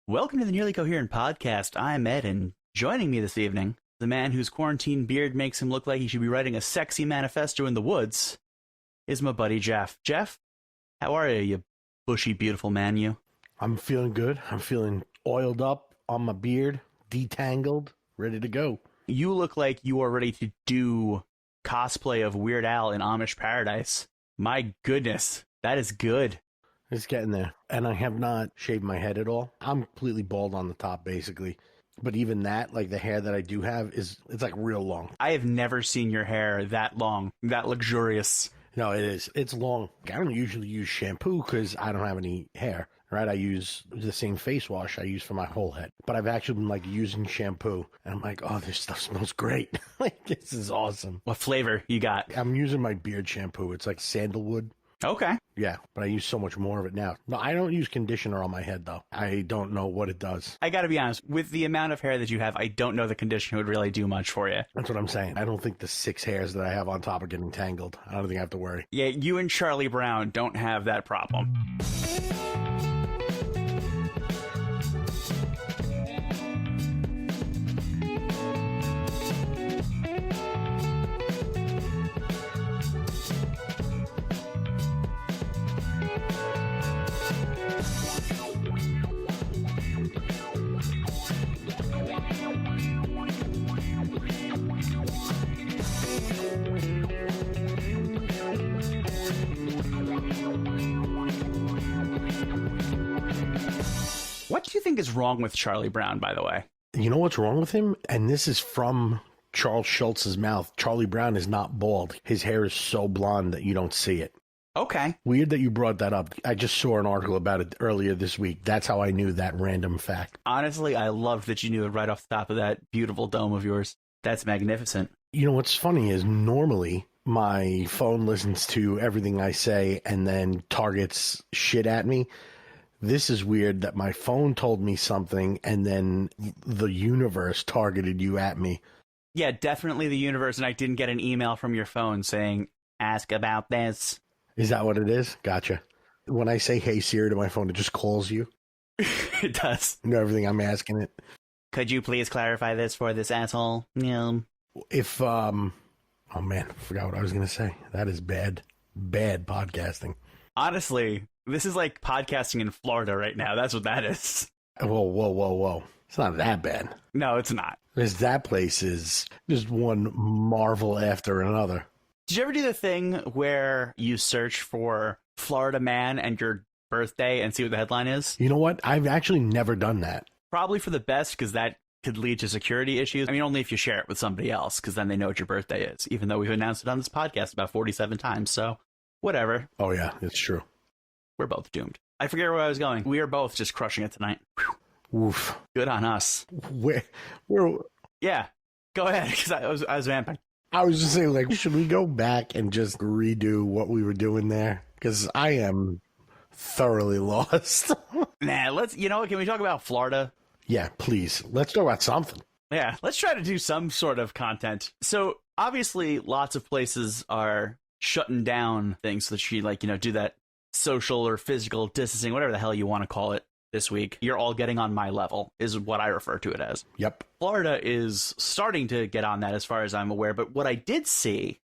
Welcome to the Nearly Coherent Podcast. I'm Ed, and joining me this evening, the man whose quarantine beard makes him look like he should be writing a sexy manifesto in the woods, is my buddy Jeff. Jeff, how are you bushy, beautiful man, you? I'm feeling good. I'm feeling oiled up on my beard, detangled, ready to go. You look like you are ready to do cosplay of Weird Al in Amish Paradise. My goodness, that is good. It's getting there. And I have not shaved my head at all. I'm completely bald on the top, basically. But even that, like the hair that I do have, it's like real long. I have never seen your hair that long, that luxurious. No, it is. It's long. I don't usually use shampoo because I don't have any hair, right? I use the same face wash I use for my whole head. But I've actually been like using shampoo. And I'm like, oh, this stuff smells great. Like, this is awesome. What flavor you got? I'm using my beard shampoo. It's like sandalwood. Okay. Yeah, but I use so much more of it now. No, I don't use conditioner on my head, though. I don't know what it does. I gotta be honest, with the amount of hair that you have, I don't know the conditioner would really do much for you. That's what I'm saying. I don't think the 6 hairs that I have on top are getting tangled. I don't think I have to worry. Yeah, you and Charlie Brown don't have that problem. What do you think is wrong with Charlie Brown, by the way? You know what's wrong with him? And this is from Charles Schultz's mouth. Charlie Brown is not bald. His hair is so blonde that you don't see it. Okay. Weird that you brought that up. I just saw an article about it earlier this week. That's how I knew that random fact. Honestly, I loved that you knew it right off the top of that beautiful dome of yours. That's magnificent. You know what's funny is normally my phone listens to everything I say and then targets shit at me. This is weird that my phone told me something and then the universe targeted you at me. Yeah, definitely the universe, and I didn't get an email from your phone saying, ask about this. Is that what it is? Gotcha. When I say, hey Siri to my phone, it just calls you? It does. You know everything I'm asking it? Could you please clarify this for this asshole? Yeah. If, oh man, I forgot what I was going to say. That is bad. Bad podcasting. Honestly, this is like podcasting in Florida right now. That's what that is. Whoa. It's not that bad. No, it's not. Because that place is just one marvel after another. Did you ever do the thing where you search for Florida man and your birthday and see what the headline is? You know what? I've actually never done that. Probably for the best, because that could lead to security issues. I mean, only if you share it with somebody else, because then they know what your birthday is, even though we've announced it on this podcast about 47 times. So, whatever. Oh, yeah, it's true. We're both doomed. I forget where I was going. We are both just crushing it tonight. Whew. Oof. Good on us. Where, Yeah, go ahead, because I was vamping. I was just saying, like, should we go back and just redo what we were doing there? Because I am thoroughly lost. Nah, can we talk about Florida? Yeah, please. Let's talk about something. Yeah, let's try to do some sort of content. So, obviously, lots of places are shutting down things so that you, do that social or physical distancing, whatever the hell you want to call it this week. You're all getting on my level, is what I refer to it as. Yep. Florida is starting to get on that as far as I'm aware, but what I did see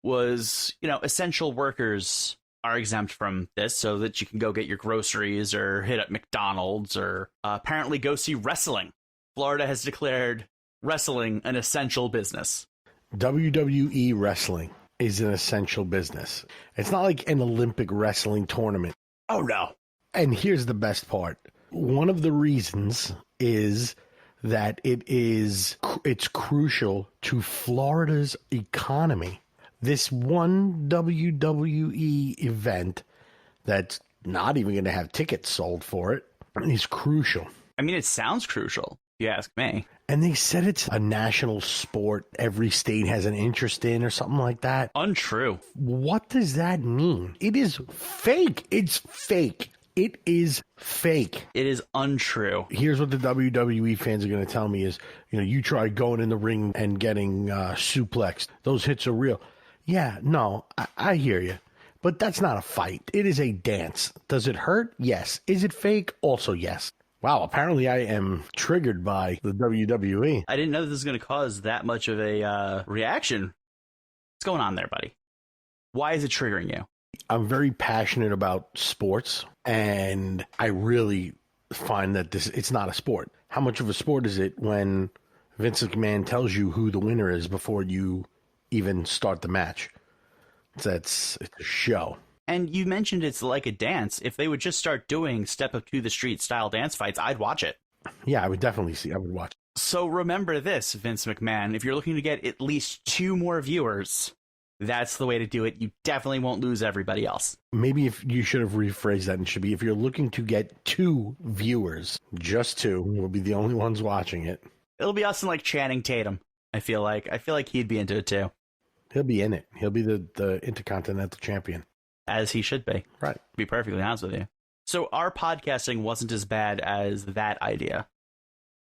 was, essential workers are exempt from this so that you can go get your groceries or hit up McDonald's or apparently go see wrestling. Florida has declared wrestling an essential business. WWE wrestling is an essential business. It's not like an Olympic wrestling tournament. Oh, no. And here's the best part. One of the reasons is that it's crucial to Florida's economy. This one WWE event that's not even going to have tickets sold for it is crucial. I mean, it sounds crucial, if you ask me. And they said it's a national sport every state has an interest in or something like that. Untrue. What does that mean? It is fake. It's fake. It is fake. It is untrue. Here's what the WWE fans are going to tell me is, you try going in the ring and getting suplexed. Those hits are real. Yeah, no, I hear you. But that's not a fight. It is a dance. Does it hurt? Yes. Is it fake? Also, yes. Wow, apparently I am triggered by the WWE. I didn't know this was going to cause that much of a reaction. What's going on there, buddy? Why is it triggering you? I'm very passionate about sports, and I really find that it's not a sport. How much of a sport is it when Vince McMahon tells you who the winner is before you even start the match? It's a show. And you mentioned it's like a dance. If they would just start doing Step Up to the Street style dance fights, I'd watch it. Yeah, I would definitely I would watch it. So remember this, Vince McMahon. If you're looking to get at least 2 more viewers, that's the way to do it. You definitely won't lose everybody else. Maybe if you should have rephrased that, and should be, if you're looking to get 2 viewers, just 2 will be the only ones watching it. It'll be us and like Channing Tatum. I feel like he'd be into it too. He'll be in it. He'll be the Intercontinental Champion. As he should be. Right. To be perfectly honest with you. So our podcasting wasn't as bad as that idea.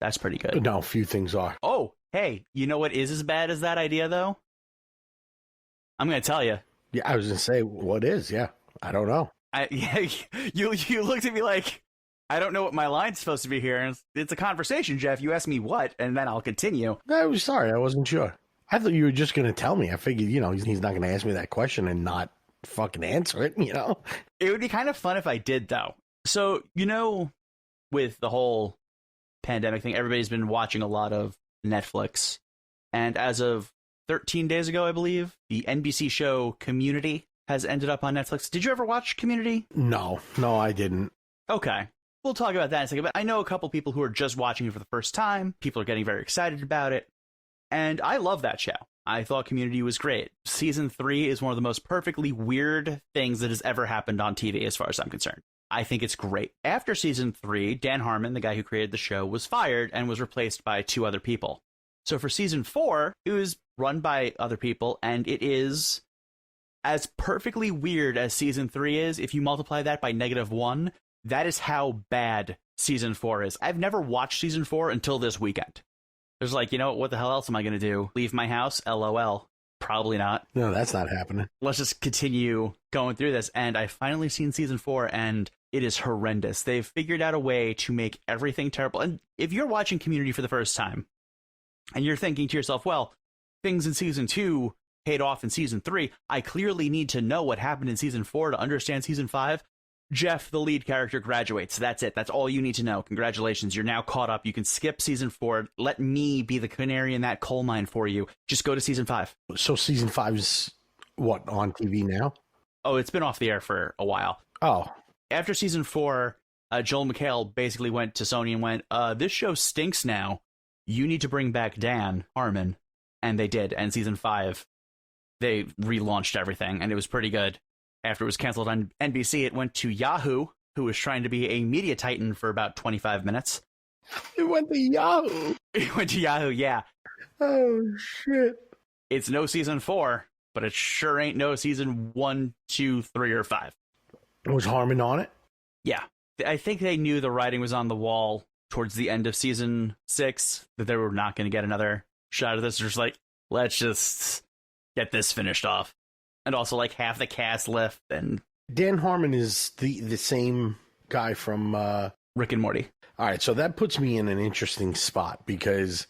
That's pretty good. No, few things are. Oh, hey, you know what is as bad as that idea, though? I'm going to tell you. Yeah, I was going to say, what is? Yeah, I don't know. Yeah, you looked at me like, I don't know what my line's supposed to be here. And it's a conversation, Jeff. You ask me what, and then I'll continue. I was sorry. I wasn't sure. I thought you were just going to tell me. I figured, he's not going to ask me that question and not fucking answer it, It would be kind of fun if I did, though. So, with the whole pandemic thing, everybody's been watching a lot of Netflix. And as of 13 days ago, I believe, the NBC show Community has ended up on Netflix. Did you ever watch Community? No, I didn't. Okay. We'll talk about that in a second. But I know a couple people who are just watching it for the first time. People are getting very excited about it. And I love that show. I thought Community was great. Season 3 is one of the most perfectly weird things that has ever happened on TV, as far as I'm concerned. I think it's great. After Season 3, Dan Harmon, the guy who created the show, was fired and was replaced by 2 other people. So for Season 4, it was run by other people, and it is as perfectly weird as Season 3 is. If you multiply that by -1, that is how bad Season 4 is. I've never watched Season 4 until this weekend. There's like, what the hell else am I going to do? Leave my house? LOL. Probably not. No, that's not happening. Let's just continue going through this. And I finally seen Season 4, and it is horrendous. They've figured out a way to make everything terrible. And if you're watching Community for the first time, and you're thinking to yourself, well, things in Season 2 paid off in Season 3, I clearly need to know what happened in Season 4 to understand Season 5. Jeff, the lead character, graduates. That's it. That's all you need to know. Congratulations. You're now caught up. You can skip Season 4. Let me be the canary in that coal mine for you. Just go to Season 5. So Season 5 is, what, on TV now? Oh, it's been off the air for a while. Oh. After Season 4, Joel McHale basically went to Sony and went, this show stinks now. You need to bring back Dan Harmon. And they did. And Season 5, they relaunched everything, and it was pretty good. After it was canceled on NBC, it went to Yahoo, who was trying to be a media titan for about 25 minutes. It went to Yahoo. It went to Yahoo, yeah. Oh, shit. It's no Season 4, but it sure ain't no Season 1, 2, 3, or 5. Was Harmon on it? Yeah. I think they knew the writing was on the wall towards the end of Season 6, that they were not going to get another shot of this. They're just like, let's just get this finished off. And also, like, half the cast left, and Dan Harmon is the same guy from Rick and Morty. All right, so that puts me in an interesting spot because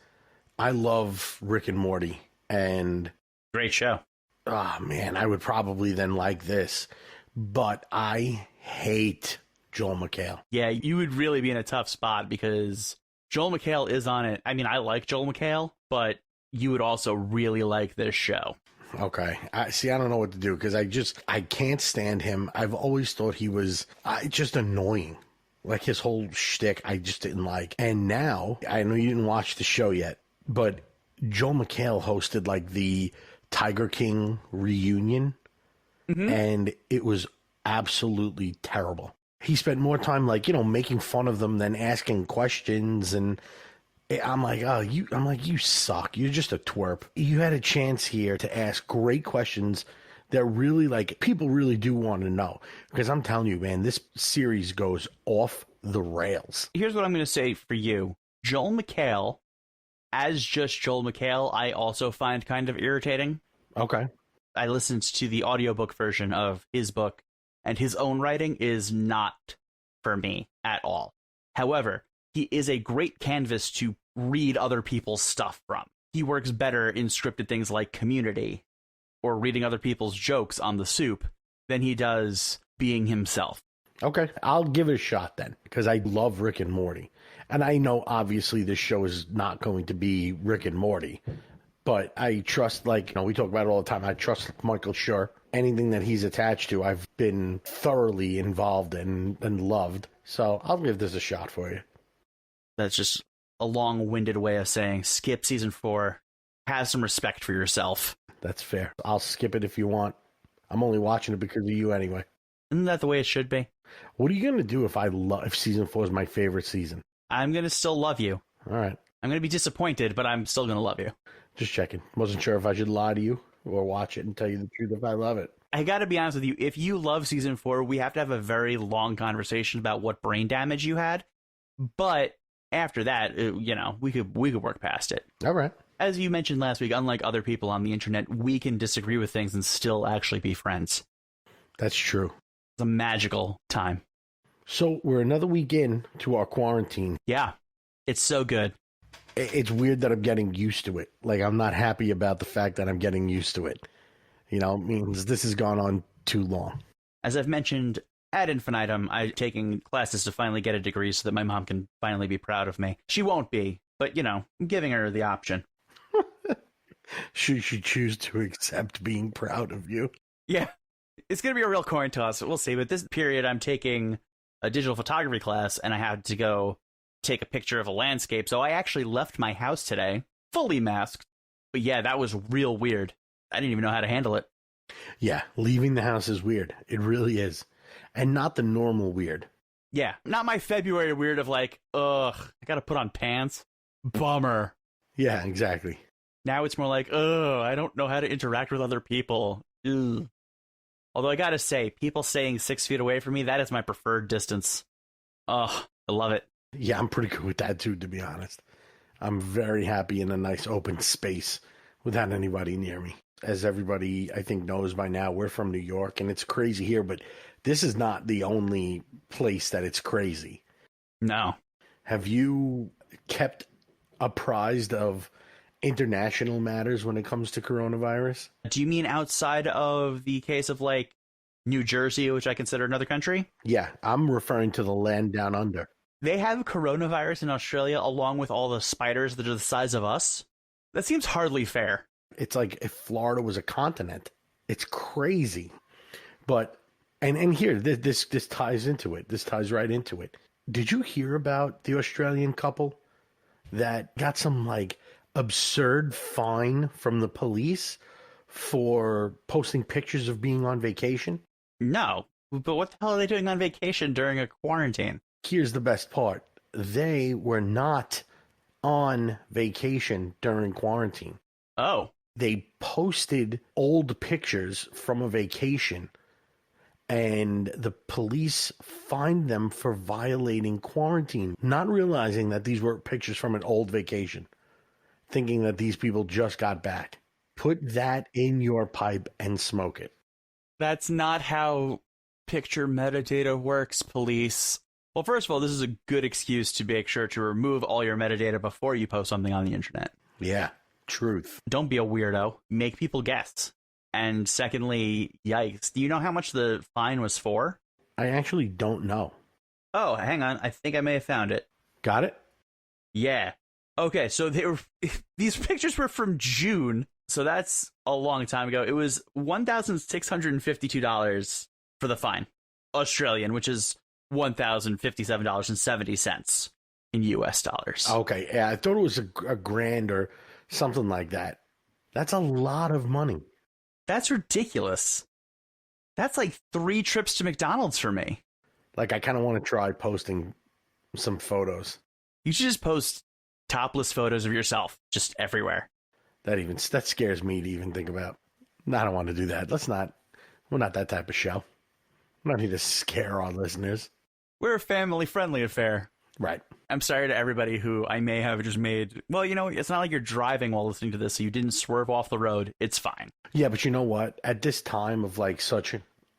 I love Rick and Morty, and great show. Oh man, I would probably then like this, but I hate Joel McHale. Yeah, you would really be in a tough spot because Joel McHale is on it. I mean, I like Joel McHale, but you would also really like this show. Okay. I don't know what to do because I can't stand him. I've always thought he was just annoying. Like his whole shtick, I just didn't like. And now, I know you didn't watch the show yet, but Joel McHale hosted like the Tiger King reunion, and it was absolutely terrible. He spent more time making fun of them than asking questions, and I'm like, you suck. You're just a twerp. You had a chance here to ask great questions that really, people really do want to know. Because I'm telling you, man, this series goes off the rails. Here's what I'm going to say for you. Joel McHale, as just Joel McHale, I also find kind of irritating. Okay. I listened to the audiobook version of his book, and his own writing is not for me at all. However, he is a great canvas to read other people's stuff from. He works better in scripted things like Community or reading other people's jokes on The Soup than he does being himself. Okay, I'll give it a shot then, because I love Rick and Morty. And I know, obviously, this show is not going to be Rick and Morty, but I trust, like, we talk about it all the time, I trust Michael Schur. Anything that he's attached to, I've been thoroughly involved in and loved. So I'll give this a shot for you. That's just a long-winded way of saying skip season 4. Have some respect for yourself. That's fair. I'll skip it if you want. I'm only watching it because of you anyway. Isn't that the way it should be? What are you going to do if season 4 is my favorite season? I'm going to still love you. All right. I'm going to be disappointed, but I'm still going to love you. Just checking. Wasn't sure if I should lie to you or watch it and tell you the truth if I love it. I got to be honest with you. If you love season 4, we have to have a very long conversation about what brain damage you had. But after that, we could work past it. All right. As you mentioned last week, unlike other people on the internet, we can disagree with things and still actually be friends. That's true. It's a magical time. So we're another week in to our quarantine. Yeah, it's so good. It's weird that I'm getting used to it. Like, I'm not happy about the fact that I'm getting used to it. It means this has gone on too long. As I've mentioned ad infinitum, I'm taking classes to finally get a degree so that my mom can finally be proud of me. She won't be, but, I'm giving her the option. Should she choose to accept being proud of you? Yeah, it's going to be a real coin toss. We'll see. But this period, I'm taking a digital photography class, and I had to go take a picture of a landscape. So I actually left my house today, fully masked. But yeah, that was real weird. I didn't even know how to handle it. Yeah, leaving the house is weird. It really is. And not the normal weird. Yeah, not my February weird of like, ugh, I got to put on pants. Bummer. Yeah, exactly. Now it's more like, ugh, I don't know how to interact with other people. Ugh. Although I gotta say, people staying 6 feet away from me, that is my preferred distance. Ugh, I love it. Yeah, I'm pretty good with that too, to be honest. I'm very happy in a nice open space without anybody near me. As everybody, I think, knows by now, we're from New York, and it's crazy here, but this is not the only place that it's crazy. No. Have you kept apprised of international matters when it comes to coronavirus? Do you mean outside of the case of, like, New Jersey, which I consider another country? Yeah, I'm referring to the land down under. They have coronavirus in Australia along with all the spiders that are the size of us. That seems hardly fair. It's like if Florida was a continent. It's crazy. But, and here, this ties into it. This ties right into it. Did you hear about the Australian couple that got some, like, absurd fine from the police for posting pictures of being on vacation? No, but what the hell are they doing on vacation during a quarantine? Here's the best part. They were not on vacation during quarantine. Oh. They posted old pictures from a vacation, and the police fined them for violating quarantine, not realizing that these were pictures from an old vacation, thinking that these people just got back. Put that in your pipe and smoke it. That's not how picture metadata works, police. Well, first of all, this is a good excuse to make sure to remove all your metadata before you post something on the internet. Yeah, truth. Don't be a weirdo. Make people guess. And secondly, yikes. Do you know how much the fine was for? I actually don't know. Oh, hang on. I think I may have found it. Got it? Yeah. Okay, so these pictures were from June, so that's a long time ago. It was $1,652 for the fine. Australian, which is $1,057.70 in US dollars. Okay, yeah, I thought it was a grand or something like that. That's a lot of money. That's ridiculous. That's like 3 trips to McDonald's for me. Like, I kind of want to try posting some photos. You should just post topless photos of yourself just everywhere. That scares me to even think about. I don't want to do that. We're not that type of show. We don't need to scare our listeners. We're a family-friendly affair. Right. I'm sorry to everybody who I may have just made... Well, it's not like you're driving while listening to this, so you didn't swerve off the road. It's fine. Yeah, but you know what? At this time of, like, such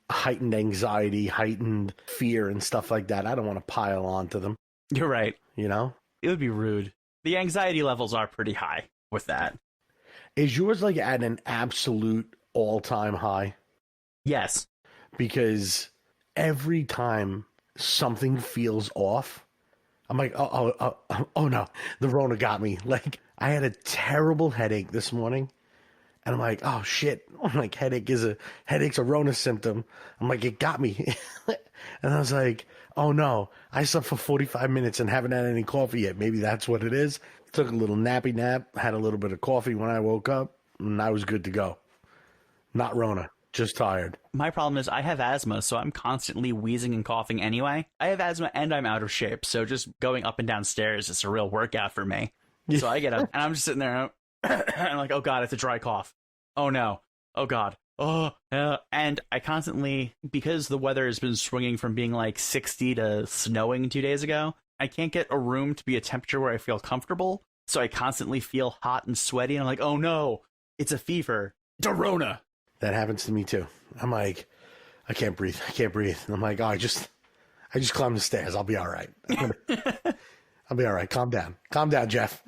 heightened anxiety, heightened fear and stuff like that, I don't want to pile on to them. You're right. you know? It would be rude. The anxiety levels are pretty high with that. Is yours like at an absolute all-time high? Yes. Because every time something feels off, I'm like, oh no, the Rona got me. Like, I had a terrible headache this morning, and I'm like, oh shit. I'm like, headache's a Rona symptom. I'm like, it got me. And I was like, oh no, I slept for 45 minutes and haven't had any coffee yet. Maybe that's what it is. Took a little nappy nap, had a little bit of coffee when I woke up, and I was good to go. Not Rona, just tired. My problem is I have asthma, so I'm constantly wheezing and coughing anyway. I have asthma and I'm out of shape, so just going up and down stairs is a real workout for me. So I get up and I'm just sitting there and I'm like, oh god, it's a dry cough. Oh no. Oh god. Oh, and I constantly, because the weather has been swinging from being like 60 to snowing 2 days ago, I can't get a room to be a temperature where I feel comfortable. So I constantly feel hot and sweaty. And I'm like, oh no, it's a fever. Dorona. That happens to me too. I'm like, I can't breathe. I can't breathe. And I'm like, oh, I just climbed the stairs. I'll be all right. I'll be all right. Calm down. Calm down, Jeff.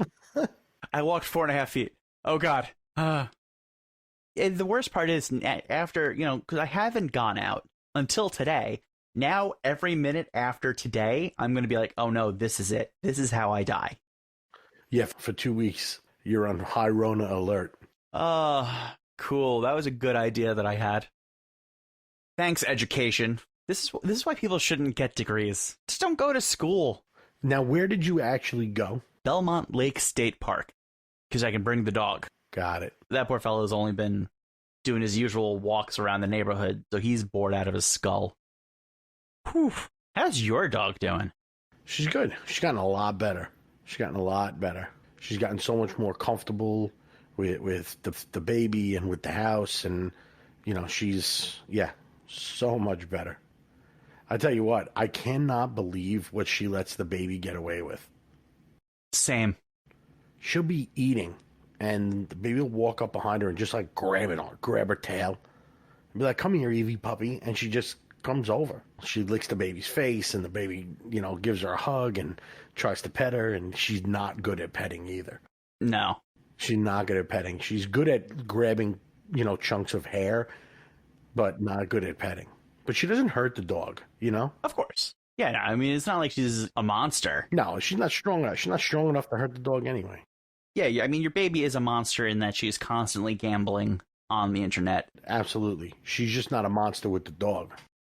I walked 4.5 feet. Oh god. And the worst part is after, because I haven't gone out until today. Now, every minute after today, I'm going to be like, oh no, this is it. This is how I die. Yeah, for 2 weeks, you're on high Rona alert. Cool. That was a good idea that I had. Thanks, education. This is why people shouldn't get degrees. Just don't go to school. Now, where did you actually go? Belmont Lake State Park, because I can bring the dog. Got it. That poor fellow has only been doing his usual walks around the neighborhood, so he's bored out of his skull. Whew. How's your dog doing? She's good. She's gotten a lot better. She's gotten so much more comfortable with the baby and with the house, and she's so much better. I tell you what, I cannot believe what she lets the baby get away with. Same. She'll be eating, and the baby will walk up behind her and just like grab her tail, and be like, "Come here, Evie puppy," and she just comes over. She licks the baby's face, and the baby, gives her a hug and tries to pet her, and she's not good at petting either. No. She's not good at petting. She's good at grabbing, chunks of hair, but not good at petting. But she doesn't hurt the dog, Of course. Yeah, no, I mean, it's not like she's a monster. No, she's not strong enough. She's not strong enough to hurt the dog anyway. Yeah, I mean, your baby is a monster in that she's constantly gambling on the internet. Absolutely. She's just not a monster with the dog.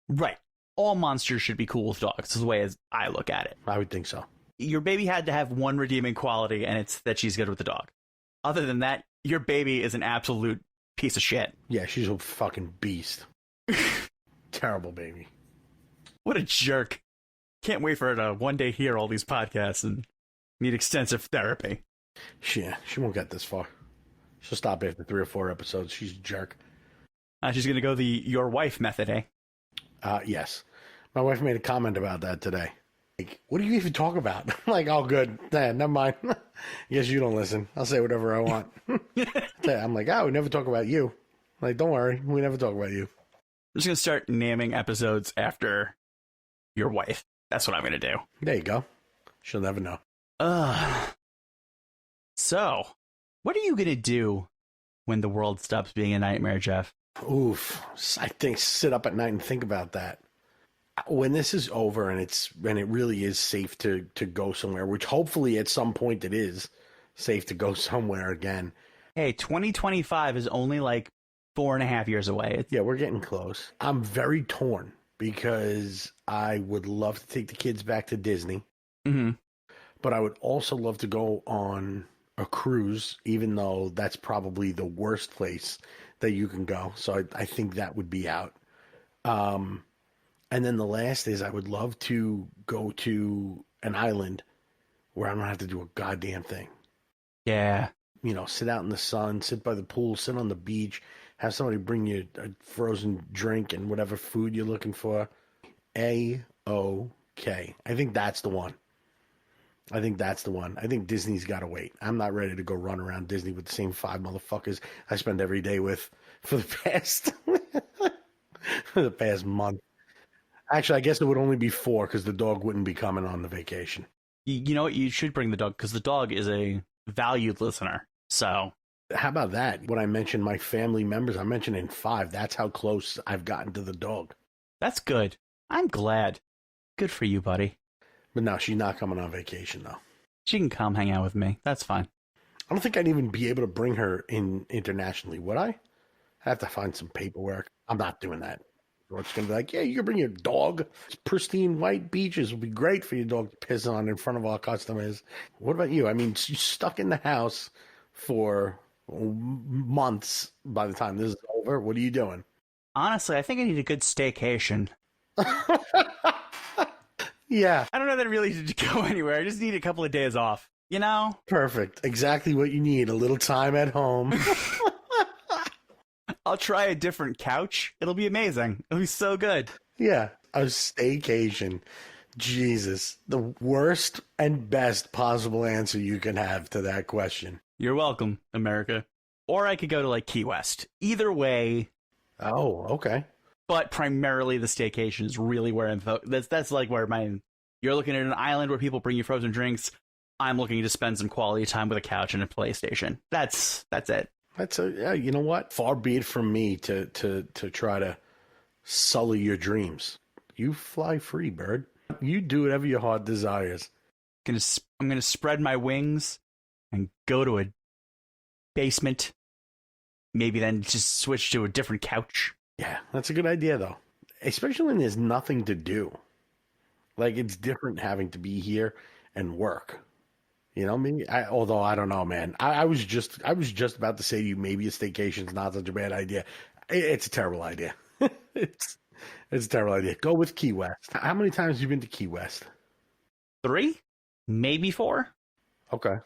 Right. All monsters should be cool with dogs, is the way as I look at it. I would think so. Your baby had to have one redeeming quality, and it's that she's good with the dog. Other than that, your baby is an absolute piece of shit. Yeah, she's a fucking beast. Terrible baby. What a jerk. Can't wait for her to one day hear all these podcasts and need extensive therapy. She won't get this far. She'll stop after 3 or 4 episodes. She's a jerk. She's going to go the your wife method, eh? Yes. My wife made a comment about that today. Like, what do you even talk about? I'm like, oh, good. Never mind. Guess you don't listen. I'll say whatever I want. I'm like, we never talk about you. I'm like, don't worry. We never talk about you. I'm just going to start naming episodes after your wife. That's what I'm going to do. There you go. She'll never know. So, what are you going to do when the world stops being a nightmare, Jeff? Oof. I think sit up at night and think about that. When this is over and it really is safe to go somewhere, which hopefully at some point it is safe to go somewhere again. Hey, 2025 is only like 4.5 years away. Yeah, we're getting close. I'm very torn because I would love to take the kids back to Disney. Mm-hmm. But I would also love to go on a cruise, even though that's probably the worst place that you can go. So I think that would be out. And then the last is I would love to go to an island where I don't have to do a goddamn thing. Yeah. Sit out in the sun, sit by the pool, sit on the beach, have somebody bring you a frozen drink and whatever food you're looking for. A-OK. I think that's the one. I think Disney's got to wait. I'm not ready to go run around Disney with the same 5 motherfuckers I spend every day with for the past month. Actually, I guess it would only be 4 because the dog wouldn't be coming on the vacation. You know what? You should bring the dog because the dog is a valued listener. So How about that? When I mentioned my family members, I'm mentioning 5. That's how close I've gotten to the dog. that's good. I'm glad. Good for you, buddy. But no, she's not coming on vacation, though. She can come hang out with me. That's fine. I don't think I'd even be able to bring her in internationally, would I? I have to find some paperwork. I'm not doing that. Or it's going to be like, yeah, you can bring your dog. Pristine white beaches would be great for your dog to piss on in front of our customers. What about you? I mean, you're stuck in the house for months by the time this is over. What are you doing? Honestly, I think I need a good staycation. Yeah, I don't know that I really need to go anywhere. I just need a couple of days off. You know? perfect. Exactly what you need. A little time at home. I'll try a different couch. It'll be amazing. It'll be so good. Yeah, a staycation. Jesus, the worst and best possible answer you can have to that question. You're welcome, America. Or I could go to like Key West. Either way, Oh, okay. but primarily the staycation is really where I'm that's like where you're looking at an island where people bring you frozen drinks. I'm looking to spend some quality time with a couch and a PlayStation. That's it. Yeah, you know what? Far be it from me to try to sully your dreams. You fly free, bird. You do whatever your heart desires. I'm gonna spread my wings and go to a basement. Maybe then just switch to a different couch. Yeah, that's a good idea, though. Especially when there's nothing to do. Like, it's different having to be here and work. You know, maybe. Although I don't know, man. I was just about to say to you, maybe a staycation's not such a bad idea. It's a terrible idea. it's a terrible idea. Go with Key West. How many times have you been to Key West? 3, maybe 4. Okay.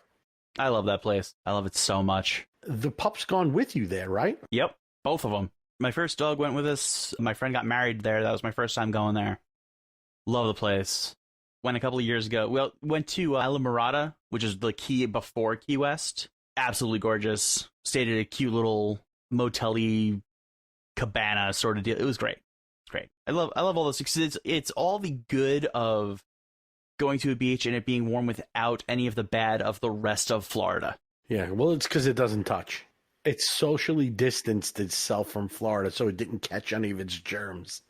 I love that place. I love it so much. The pup's gone with you there, right? Yep, both of them. My first dog went with us. My friend got married there. That was my first time going there. Love the place. Went a couple of years ago. We went to Isla Mirada, which is the key before Key West. Absolutely gorgeous. Stayed at a cute little motel-y cabana sort of deal. It was great. It's great. I love all those because it's all the good of going to a beach and it being warm without any of the bad of the rest of Florida. Yeah, well, it's because it doesn't touch. It socially distanced itself from Florida so it didn't catch any of its germs.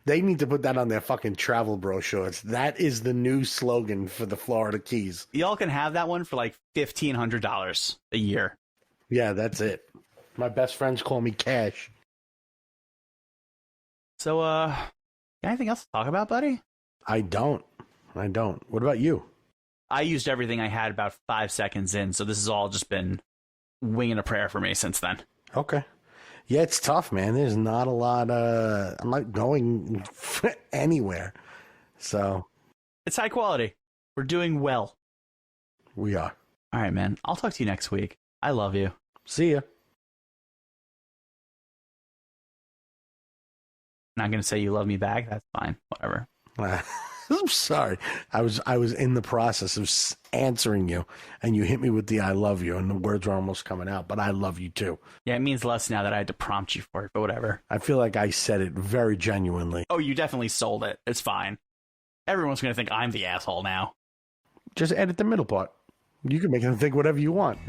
They need to put that on their fucking travel brochures. That is the new slogan for the Florida Keys. Y'all can have that one for like $1,500 a year. Yeah, that's it. My best friends call me Cash. So, anything else to talk about, buddy? I don't. What about you? I used everything I had about 5 seconds in, so this has all just been winging a prayer for me since then. Okay. Yeah, it's tough, man. There's not a lot. I'm not going anywhere. So. It's high quality. We're doing well. We are. All right, man. I'll talk to you next week. I love you. See ya. Not going to say you love me back. That's fine. Whatever. I'm sorry. I was in the process of answering you, and you hit me with the "I love you," and the words were almost coming out. But I love you too. Yeah, it means less now that I had to prompt you for it, but whatever. I feel like I said it very genuinely. Oh, you definitely sold it. It's fine. Everyone's going to think I'm the asshole now. Just edit the middle part. You can make them think whatever you want.